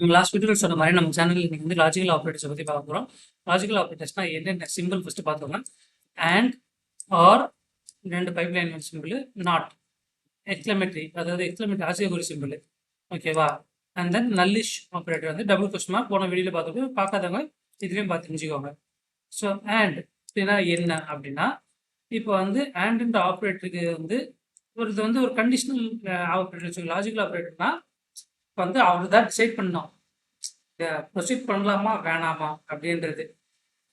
Last வீடியோவில் சொன்ன மாதிரி நம்ம சேனலில் இன்னைக்கு வந்து லாஜிக்கல் ஆப்ரேட்டர்ஸை பற்றி பார்க்க போகிறோம். லாஜிக்கல் ஆப்ரேட்டர்ஸ்னா என்னென்ன சிம்பிள் ஃபஸ்ட்டு பார்த்தோம்னா அண்ட் ஆர் ரெண்டு பைப்லைன் சிம்பிள், நாட் எக்ஸ்க்ளமேட்டரி, அதாவது எக்ஸ்க்ளமேட்டரி ஆசிரியர் சிம்பிள், ஓகேவா? அண்ட் தென் நல்லிஷ் ஆப்ரேட்டர் வந்து டபுள் கொஸ்டின் மார்க் போன வீடியோவில் பார்த்துட்டு பார்க்காதவங்க இதுலேயும் பார்த்து தெரிஞ்சுக்கோங்க. ஸோ அண்ட் அப்படின்னா என்ன அப்படின்னா, இப்போ வந்து அண்ட் ஆப்ரேட்டருக்கு வந்து ஒரு வந்து ஒரு கண்டிஷனல் ஆப்ரேட்டர், லாஜிக்கல் ஆப்ரேட்டர்னா இப்போ வந்து அவர் தான் டிசைட் பண்ணோம் ப்ரொசீட் பண்ணலாமா வேணாமா அப்படின்றது.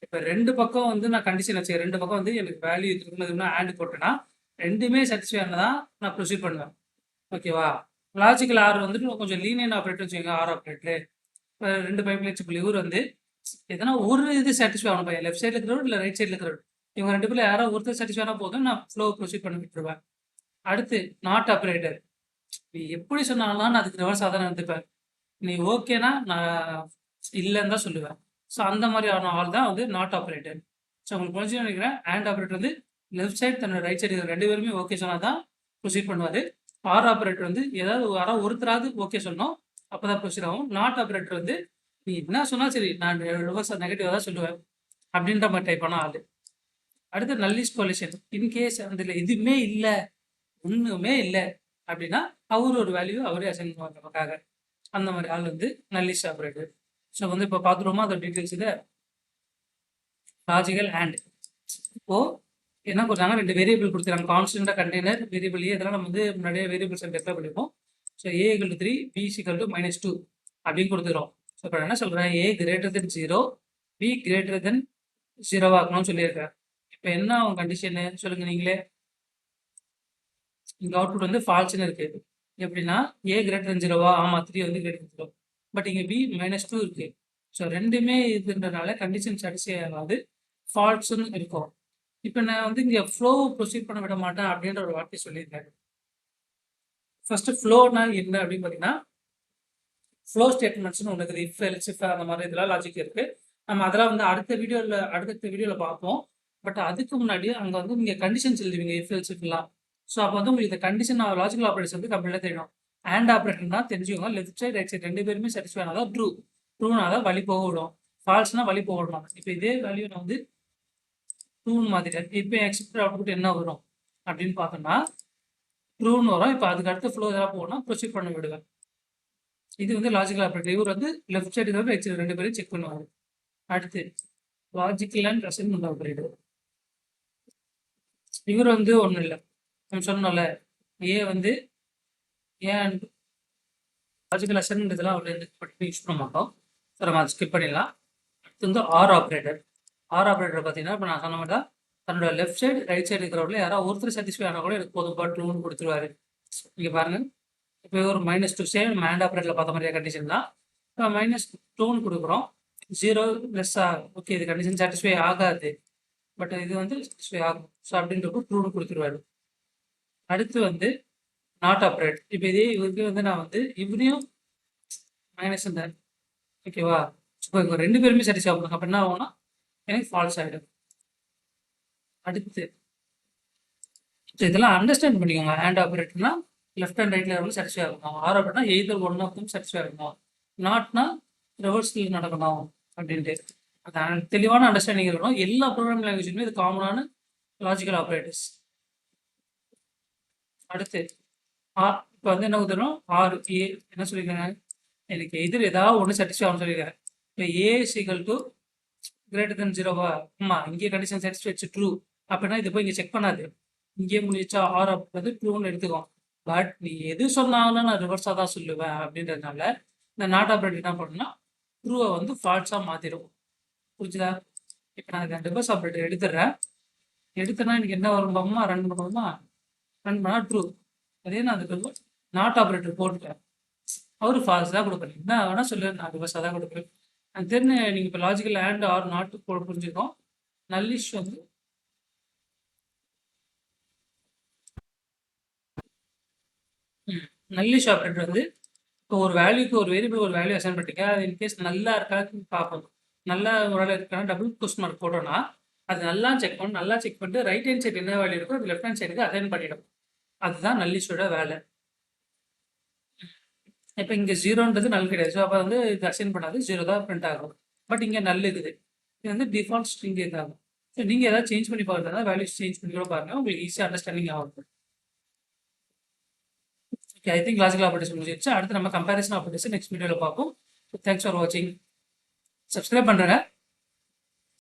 இப்போ ரெண்டு பக்கம் வந்து நான் கண்டிஷன் வச்சு ரெண்டு பக்கம் வந்து எனக்கு வேல்யூ இருக்குன்னு ஆண்ட் போட்டேன்னா ரெண்டுமே சாட்டிஸ்ஃபை தான் நான் ப்ரொசீட் பண்ணுவேன், ஓகேவா? லாஜிக்கல் ஆர் வந்துட்டு கொஞ்சம் லீனியன் ஆப்ரேட்டர் வச்சுக்கோங்க. ஆர் ஆப்ரேட்டர் இப்போ ரெண்டு பைப்லைன் வச்சுக்கல, இவர் வந்து எதனா ஒரு இது சாட்டிஸ்ஃபை ஆகணும், பையன் லெஃப்ட் சைடில் இருக்கிறவர் இல்லை ரைட் சைடில் இருக்கிறவர், இவங்க ரெண்டு பேரும் யாராவது ஒருத்தர் சாட்டிஸ்ஃபை ஆனால் போதும், நான் ஃப்ளோ ப்ரொசீட் பண்ணி விட்டுருவேன். அடுத்து நாட் ஆப்ரேட்டர், நீ எப்படி சொன்னாலும் நான் அதுக்கு ரிவர்ஸ் தான் எடுத்துப்பேன். நீ ஓகேனா நான் இல்லைன்னு தான் சொல்லுவேன். ஸோ அந்த மாதிரியான ஆள் தான் வந்து நாட் ஆப்ரேட்டர். ஸோ உங்களுக்கு புரிஞ்சு நினைக்கிறேன். அண்ட் ஆப்ரேட்டர் வந்து லெஃப்ட் சைடு தன்னோட ரைட் சைடு ரெண்டு பேருமே ஓகே சொன்னால் தான் ப்ரொசீட் பண்ணுவார். ஆர் ஆப்ரேட்டர் வந்து ஏதாவது யாராவது ஒருத்தராவது ஓகே சொன்னோம் அப்போ தான் ப்ரொசீட் ஆகும். நாட் ஆப்ரேட்டர் வந்து நீ என்ன சொன்னால் சரி நான் ரிவர்ஸ் நெகட்டிவாக தான் சொல்லுவேன் அப்படின்ற மாதிரி டைப் பண்ண ஆள். அடுத்து நல்லிஷ் கொலிஷன், இன்கேஸ் அதில் எதுவுமே இல்லை, ஒன்றுமே இல்லை அப்படின்னா அவர் ஒரு வேல்யூ அவரே அசைன் பண்ணுவாங்க நமக்காக. அந்த மாதிரி ஆள் வந்து நல்லிஷ் ஆப்ரேட்டர். ஸோ வந்து இப்போ பார்த்துருவோமா அதோட டீட்டெயில்ஸ் இதை லாஜிக்கல் அண்ட். இப்போ என்ன கொடுத்தாங்க, ரெண்டு வேரியபிள் கொடுத்துருக்காங்க, கான்ஸ்டன்டாக கண்டெய்னர் வேரியபிள் ஏ, இதெல்லாம் நம்ம வந்து முன்னாடியே வேரியபிள்ஸ் டெக்ளேர் பண்ணிப்போம். ஸோ ஏ = 3 பி = -2 அப்படின்னு கொடுத்துக்கிறோம். ஸோ இப்போ என்ன சொல்கிறேன், ஏ > 0 பி > 0 ஆக்கணும்னு சொல்லியிருக்கேன். இப்போ என்ன அவங்க கண்டிஷனு சொல்லுங்க நீங்களே. இங்கே அவுட்புட் வந்து ஃபால்ஸ்னு இருக்கு. எப்படின்னா ஏ > 0வா? ஆமாம், 3 வந்து > 0. பட் இங்கே பி -2 இருக்கு. ஸோ ரெண்டுமே இதுன்றனால கண்டிஷன் சாட்டிஸ்ஃபை ஆகாது, ஃபால்ஸ்ன்னு இருக்கும். இப்போ நான் வந்து இங்கே ஃப்ளோ ப்ரொசீட் பண்ண விட மாட்டேன் அப்படின்ற ஒரு வார்த்தை சொல்லியிருக்காரு. ஃபர்ஸ்ட் ஃப்ளோனா என்ன அப்படின்னு பார்த்தீங்கன்னா, ஃப்ளோ ஸ்டேட்மெண்ட்ஸ்னு ஒன்று இருக்குது. இஃப் எல்ஸ் இஃப் அந்த மாதிரி இதெல்லாம் லாஜிக் இருக்கு. நம்ம அதெல்லாம் வந்து அடுத்த வீடியோவில் பார்ப்போம். பட் அதுக்கு முன்னாடி அங்கே வந்து நீங்கள் கண்டிஷன்ஸ் எழுதுவீங்க, இஃப் எல்ஸ் இஃப்லாம். ஸோ அப்போ வந்து உங்களுக்கு இந்த கண்டிஷன் லாஜிக்கல் ஆப்ரேட்டர்ஸ் வந்து கம்ப்ளீட்டாக தெரியும். அண்ட் ஆப்ரேட்டர்னா தெரிஞ்சுக்கோங்க, லெஃப்ட் சைடு ரைட் சைடு ரெண்டு பேருமே சாட்டிஸ்ஃபை ஆனால் ட்ரூ, ட்ரூனா தான் வழி போக விடும், ஃபால்ஸ்னா வழி போக விடணும். இப்போ இதே வேல்யூ நான் வந்து ட்ரூன்னு மாற்றிட்டேன். இப்போ எக்ஸ்பெக்டட் அவுட்புட் என்ன வரும் அப்படின்னு பார்த்தோம்னா ட்ரூன்னு வரும். இப்போ அதுக்கு அடுத்த ஃப்ளோ எதாவது போகணும் ப்ரொசீட் பண்ண விடுவேன். இது வந்து லாஜிக்கல் ஆப்ரேட்டர். இவர் வந்து லெஃப்ட் சைடு ரைட் சைடு ரெண்டு பேரும் செக் பண்ணுவாங்க. அடுத்து லாஜிக்கல் அண்ட் அசைன்மெண்ட் ஆப்ரேட்டர். இவர் வந்து ஒன்றும் இல்லை, நம்ம சொன்னோம்ல ஏ வந்து ஏன் லாஜிக்கல் அசைன்மெண்ட் இதெல்லாம் அவர் பற்றி யூஸ் பண்ண மாட்டோம். ஸோ நம்ம அதை ஸ்கிப் பண்ணிடலாம். அடுத்து வந்து ஆர் ஆப்ரேட்டர். ஆர் ஆப்ரேட்டர் பார்த்தீங்கன்னா இப்போ நான் சொன்ன மாதிரி தான், தன்னோட லெஃப்ட் சைடு ரைட் சைடு இருக்கிறவங்கள யாராவது ஒருத்தர் சாட்டிஸ்ஃபை ஆனால் கூட எனக்கு போதும் ட்ரூன்னு கொடுத்துருவாரு. இங்கே பாருங்க, இப்போ ஒரு -2 சேம் நம்ம ஹேண்ட் ஆப்ரேட்டரில் பார்த்த மாதிரியா கண்டிஷன் தான். இப்போ -2ன்னு கொடுக்குறோம், 0 லெஸ்ஸா ஓகே, இது கண்டிஷன் சாட்டிஸ்ஃபை ஆகாது, பட் இது வந்து சாட்டிஸ்ஃபை ஆகும். ஸோ அப்படின்றப்போ ட்ரூன்னு கொடுத்துருவாரு. அடுத்து வந்து நாட் ஆப்ரேட். இப்போ இதே இவருக்கு வந்து நான் வந்து இவரையும் மைனஸ் இந்த ஓகேவா, இப்போ இவங்க ரெண்டு பேருமே சாட்டிஸ்ஃபை ஆகும். அப்போ என்ன ஆகும்னா எனக்கு ஃபால்ஸ் ஆகிடும். அடுத்து இதெல்லாம் அண்டர்ஸ்டாண்ட் பண்ணிக்கோங்க. ஹேண்ட் ஆப்ரேட்டர்னா லெஃப்ட் அண்ட் ரைட்ல வந்து சாட்டிஸ்ஃபை ஆகணும். ஆர் ஆப்ரேட்னா either one of them satisfy ஆகணும், நாட்னா ரிவர்ஸில் நடக்கணும் அப்படின்ட்டு அது தெளிவான அண்டர்ஸ்டாண்டிங் இருக்கணும். எல்லா ப்ரோக்ராமிங் லாங்குவேஜுமே இது காமனான லாஜிக்கல் ஆப்ரேட்டர்ஸ். அடுத்து இப்போ வந்து என்ன கொடுத்துரும், ஆர் ஏ என்ன சொல்லியிருக்காங்க, எனக்கு எதிர் ஏதாவது ஒன்று சாட்டிஸ்ஃபை ஆகணும்னு சொல்லியிருக்காங்க. இப்போ ஏ = 0வா? ஆமாம், இங்கே கண்டிஷன் சாட்டிஸ்ஃபை வச்சு ட்ரூ. அப்படின்னா இது போய் இங்கே செக் பண்ணாது, இங்கே முடிச்சா ஆர் வந்து ட்ரூன்னு எடுத்துக்கும். பட் நீ எது சொன்னாலும் நான் ரிவர்ஸாக தான் சொல்லுவேன் அப்படின்றதுனால இந்த நாட் ஆப்ரேட்டர் என்ன பண்ணணும்னா ட்ரூவை வந்து ஃபால்ஸாக மாற்றிடும். புரிஞ்சுதா? இப்போ நான் ரிவர்ஸ் ஆப்ரேட்டர் எடுத்தேன்னா எனக்கு என்ன வரும் பாமா, ரன் பண்ணுவோமா, ரன் பண்ணால் ட்ரூ. அதே நான் அதுக்கு நாட் ஆப்ரேட்டர் போட்டுட்டேன், அவரு ஃபால்ஸ் தான் கொடுப்பேன். என்ன வேணால் சொல்லுவேன், நான் ரிவர்ஸாக தான் கொடுப்பேன். அது தெரிஞ்சு நீங்கள் இப்போ லாஜிக்கல் அண்ட் ஆர் நாட் புரிஞ்சுக்கோம். நல்லிஷ் வந்து நல்லிஷ் ஆப்ரேட்டர் வந்து இப்போ ஒரு வேல்யூக்கு ஒரு வேரியபிள் ஒரு வேல்யூ அசைன் பண்ணிட்டீங்க, அது இன்கேஸ் நல்லா இருக்கான்னு பார்ப்போம். நல்லா ஒரு வேலை இருக்கான்னா டபுள் கொஸ்டின் மார்க் போட்டோம்னா அது நல்லா செக் பண்ணிட்டு ரைட் ஹேண்ட் சைடு என்ன வேல்யூ இருக்கோ அது லெஃப்ட் ஹேண்ட் சைடுக்கு அசைன் பண்ணிடும். அதுதான் நல்லிஷோட வேலை. இப்போ இங்கே ஜீரோன்றது நல் கிடையாது. ஸோ அப்போ வந்து இது அசைன் பண்ணாது, ஜீரோ தான் பிரிண்ட் ஆகும். பட் இங்கே நல் இருக்குது. இது வந்து டிஃபால்ட் ஸ்ட்ரிங் இதாகும். ஸோ நீங்கள் ஏதாவது சேஞ்ச் பண்ணி பார்க்குறதா வேல்யூஸ் சேஞ்ச் பண்ணி கூட பாருங்கள், உங்களுக்கு ஈஸியாக அண்டர்ஸ்டாண்டிங் ஆகும். Okay, I think logical operators முடிஞ்சிருச்சு. அடுத்து நம்ம கம்பேரிசன் ஆப்ரேட்டர்ஸ் நெக்ஸ்ட் வீடியோவில் பார்ப்போம். தேங்க்ஸ் ஃபார் வாட்சிங். சப்ஸ்கிரைப் பண்ணுறேங்க.